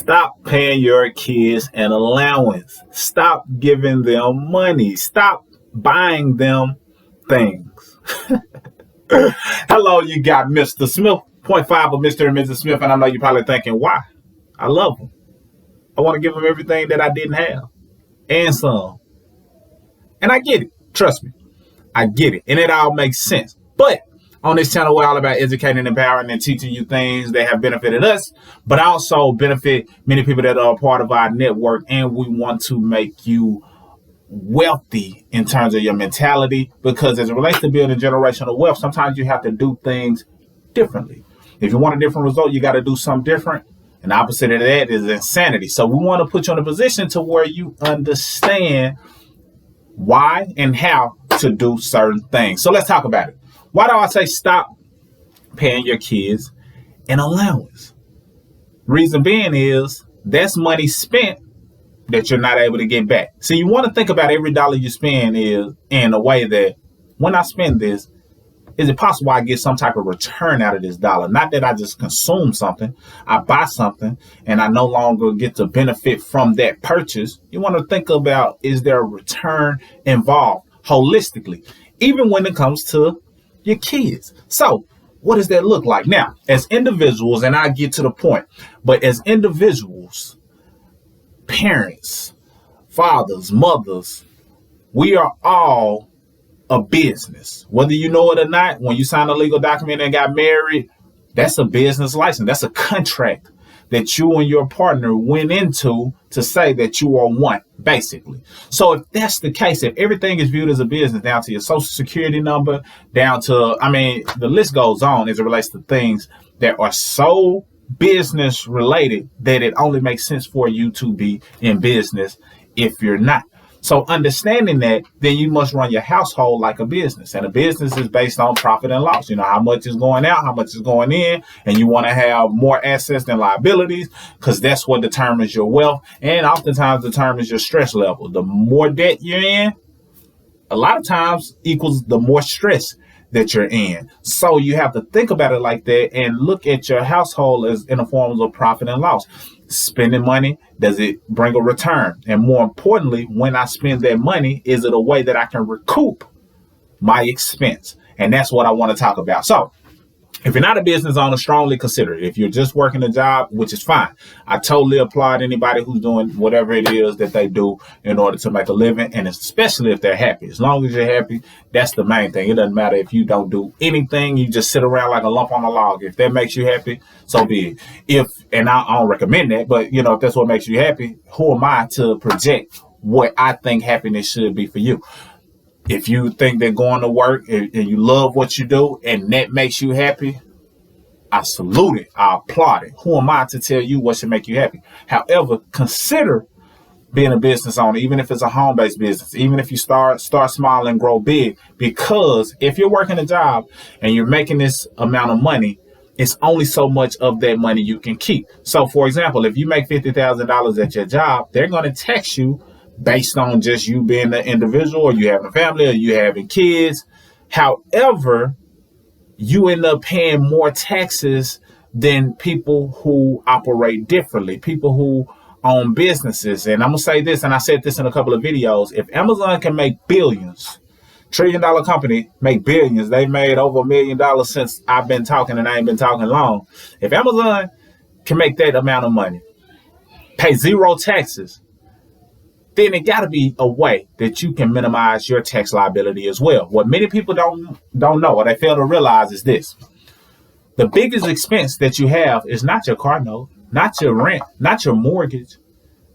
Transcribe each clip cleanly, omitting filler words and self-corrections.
Stop paying your kids an allowance. Stop giving them money. Stop buying them things. Hello, you got Mr. Smith, point five of Mr. and Mrs. Smith, and I know you're probably thinking, why? I love them. I want to give them everything that I didn't have and some. And I get it. Trust me. I get it. And it all makes sense. But on this channel, we're all about educating, empowering, and teaching you things that have benefited us, but also benefit many people that are a part of our network. And we want to make you wealthy in terms of your mentality, because as it relates to building generational wealth, sometimes you have to do things differently. If you want a different result, you got to do something different. And the opposite of that is insanity. So we want to put you in a position to where you understand why and how to do certain things. So let's talk about it. Why do I say stop paying your kids an allowance? Reason being is that's money spent that you're not able to get back. So you want to think about every dollar you spend is in a way that when I spend this, is it possible I get some type of return out of this dollar? Not that I just consume something, I buy something and I no longer get to benefit from that purchase. You want to think about, is there a return involved holistically, even when it comes to your kids? So what does that look like? Now, as individuals, and I get to the point, but as individuals, parents, fathers, mothers, we are all a business. Whether you know it or not, when you sign a legal document and got married, that's a business license. That's a contract that you and your partner went into to say that you are one, basically. So if that's the case, if everything is viewed as a business, down to your social security number, down to, the list goes on as it relates to things that are so business related that it only makes sense for you to be in business if you're not. So understanding that, then you must run your household like a business. And a business is based on profit and loss. You know, how much is going out, how much is going in, and you want to have more assets than liabilities, because that's what determines your wealth and oftentimes determines your stress level. The more debt you're in, a lot of times equals the more stress that you're in. So you have to think about it like that and look at your household as in the forms of profit and loss. Spending money, does it bring a return? And more importantly, when I spend that money, is it a way that I can recoup my expense? And that's what I want to talk about. So if you're not a business owner, strongly consider it. If you're just working a job, which is fine, I totally applaud anybody who's doing whatever it is that they do in order to make a living, and especially if they're happy. As long as you're happy, that's the main thing. It doesn't matter if you don't do anything, you just sit around like a lump on a log. If that makes you happy, so be it. And I don't recommend that, but if that's what makes you happy, who am I to project what I think happiness should be for you? If you think that going to work and you love what you do and that makes you happy, I salute it. I applaud it. Who am I to tell you what should make you happy? However, consider being a business owner, even if it's a home-based business, even if you start small and grow big, because if you're working a job and you're making this amount of money, it's only so much of that money you can keep. So, for example, if you make $50,000 at your job, they're going to tax you based on just you being an individual, or you having a family, or you having kids. However, you end up paying more taxes than people who operate differently, people who own businesses. And I'm going to say this, and I said this in a couple of videos. If Amazon can make billions, $1 trillion company make billions, they made over $1 million since I've been talking, and I ain't been talking long. If Amazon can make that amount of money, pay zero taxes, then it got to be a way that you can minimize your tax liability as well. What many people don't know, or they fail to realize, is this. The biggest expense that you have is not your car note, not your rent, not your mortgage.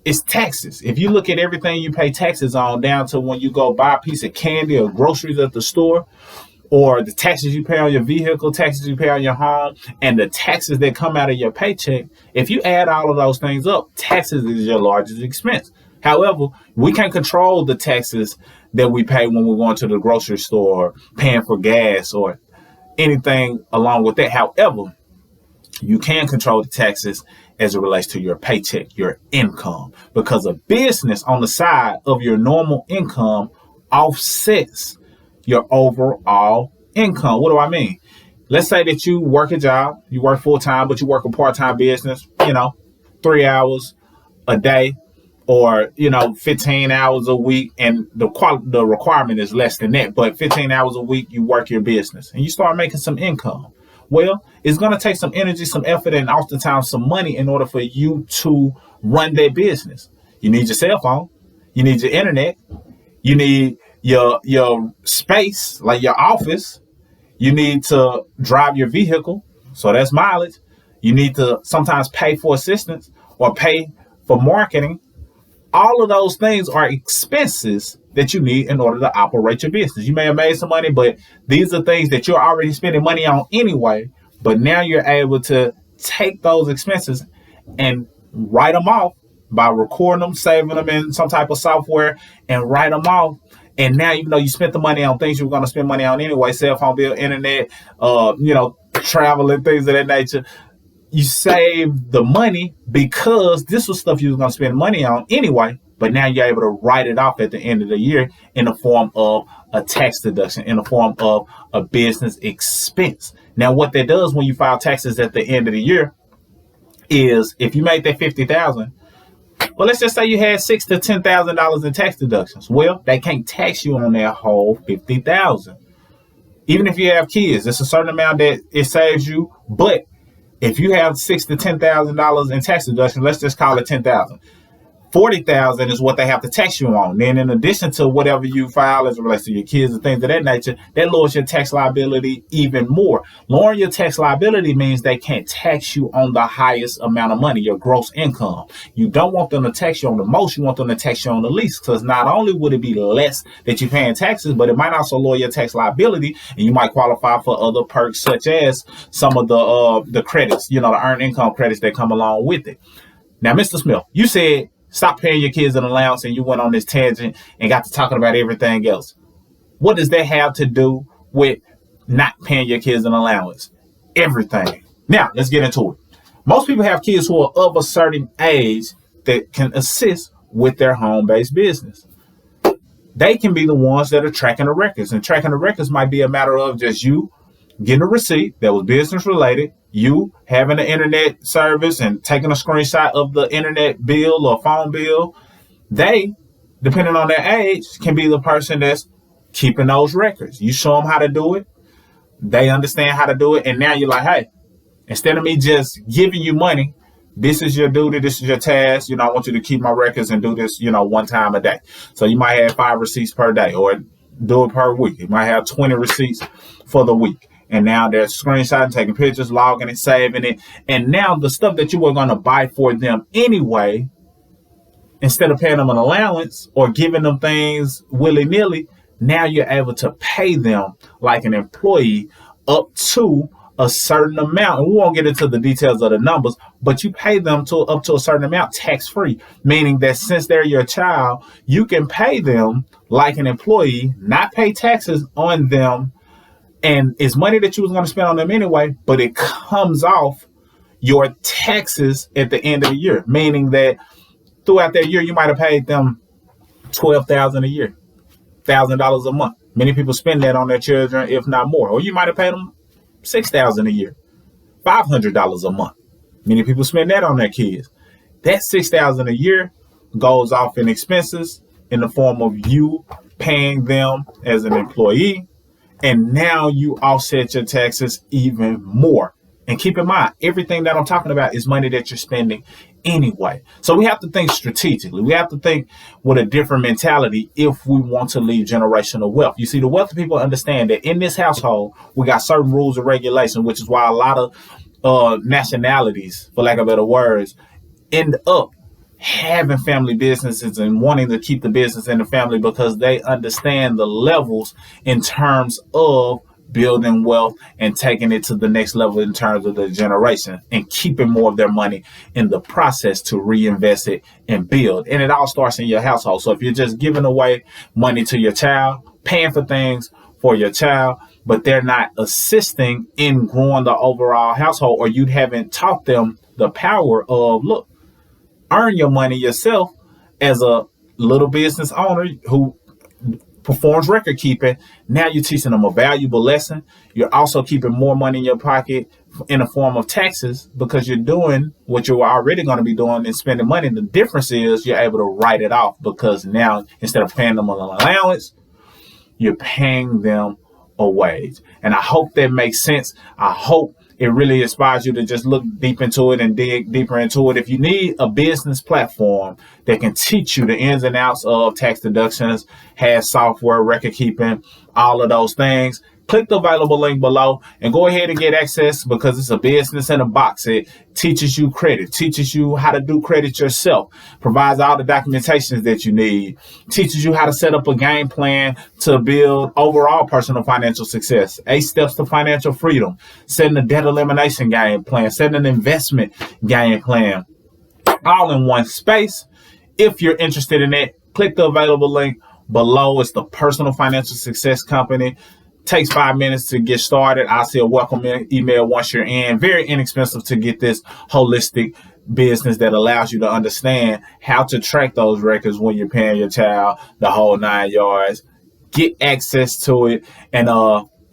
It's taxes. If you look at everything you pay taxes on, down to when you go buy a piece of candy or groceries at the store, or the taxes you pay on your vehicle, taxes you pay on your home, and the taxes that come out of your paycheck, if you add all of those things up, taxes is your largest expense. However, we can't control the taxes that we pay when we're going to the grocery store, paying for gas, or anything along with that. However, you can control the taxes as it relates to your paycheck, your income, because a business on the side of your normal income offsets your overall income. What do I mean? Let's say that you work a job, you work full time, but you work a part-time business, 3 hours a day, or 15 hours a week, and the requirement is less than that, but 15 hours a week you work your business and you start making some income. Well, it's going to take some energy, some effort, and oftentimes some money in order for you to run that business. You need your cell phone, you need your internet, you need your space, like your office. You need to drive your vehicle, so that's mileage. You need to sometimes pay for assistance or pay for marketing. All of those things are expenses that you need in order to operate your business. You may have made some money, but these are things that you're already spending money on anyway. But now you're able to take those expenses and write them off by recording them, saving them in some type of software, and write them off. And now, even though you spent the money on things you were going to spend money on anyway, cell phone bill, internet, travel and things of that nature, you save the money because this was stuff you were going to spend money on anyway. But now you're able to write it off at the end of the year in the form of a tax deduction, in the form of a business expense. Now, what that does when you file taxes at the end of the year is, if you made that $50,000, well, let's just say you had $6,000 to $10,000 in tax deductions. Well, they can't tax you on that whole $50,000. Even if you have kids, it's a certain amount that it saves you. But if you have $6,000 to $10,000 in tax deductions, let's just call it $10,000. $40,000 is what they have to tax you on. Then, in addition to whatever you file as it relates to your kids and things of that nature, that lowers your tax liability even more. Lowering your tax liability means they can't tax you on the highest amount of money, your gross income. You don't want them to tax you on the most. You want them to tax you on the least, because not only would it be less that you're paying taxes, but it might also lower your tax liability, and you might qualify for other perks, such as some of the credits, the earned income credits that come along with it. Now, Mr. Smith, you said stop paying your kids an allowance, and you went on this tangent and got to talking about everything else. What does that have to do with not paying your kids an allowance? Everything. Now, let's get into it. Most people have kids who are of a certain age that can assist with their home-based business. They can be the ones that are tracking the records, and tracking the records might be a matter of just you getting a receipt that was business related, you having an internet service and taking a screenshot of the internet bill or phone bill. They, depending on their age, can be the person that's keeping those records. You show them how to do it. They understand how to do it. And now you're like, hey, instead of me just giving you money, this is your duty, this is your task. I want you to keep my records and do this, one time a day. So you might have 5 receipts per day, or do it per week. You might have 20 receipts for the week. And now they're screenshotting, taking pictures, logging it, saving it. And now the stuff that you were going to buy for them anyway, instead of paying them an allowance or giving them things willy-nilly, now you're able to pay them like an employee up to a certain amount. And we won't get into the details of the numbers, but you pay them up to a certain amount tax-free, meaning that since they're your child, you can pay them like an employee, not pay taxes on them. And it's money that you was going to spend on them anyway, but it comes off your taxes at the end of the year, meaning that throughout that year, you might have paid them $12,000 a year, $1,000 a month. Many people spend that on their children, if not more. Or you might have paid them $6,000 a year, $500 a month. Many people spend that on their kids. That $6,000 a year goes off in expenses in the form of you paying them as an employee. And now you offset your taxes even more. And keep in mind, everything that I'm talking about is money that you're spending anyway. So we have to think strategically. We have to think with a different mentality if we want to leave generational wealth. You see, the wealthy people understand that in this household, we got certain rules and regulations, which is why a lot of nationalities, for lack of better words, end up having family businesses and wanting to keep the business in the family, because they understand the levels in terms of building wealth and taking it to the next level in terms of the generation, and keeping more of their money in the process to reinvest it and build. And it all starts in your household. So if you're just giving away money to your child, paying for things for your child, but they're not assisting in growing the overall household, or you haven't taught them the power of, look, earn your money yourself as a little business owner who performs record keeping. Now you're teaching them a valuable lesson. You're also keeping more money in your pocket in the form of taxes because you're doing what you're already going to be doing and spending money. The difference is you're able to write it off because now instead of paying them an allowance, you're paying them a wage. And I hope that makes sense. I hope it really inspires you to just look deep into it and dig deeper into it. If you need a business platform that can teach you the ins and outs of tax deductions, has software, record keeping, all of those things, click the available link below and go ahead and get access because it's a business in a box. It teaches you credit, teaches you how to do credit yourself, provides all the documentations that you need, teaches you how to set up a game plan to build overall personal financial success, 8 steps to financial freedom, setting a debt elimination game plan, setting an investment game plan, all in one space. If you're interested in it, click the available link below. It's the Personal Financial Success Company. Takes 5 minutes to get started. I'll see a welcome email once you're in. Very inexpensive to get this holistic business that allows you to understand how to track those records when you're paying your child, the whole 9 yards. Get access to it. And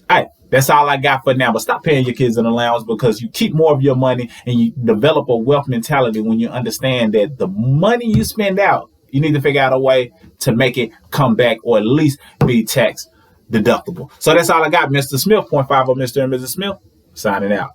hey, that's all I got for now. But stop paying your kids an allowance because you keep more of your money and you develop a wealth mentality when you understand that the money you spend out, you need to figure out a way to make it come back or at least be tax deductible. So that's all I got, Mr. Smith, .5 of Mr. and Mrs. Smith, signing out.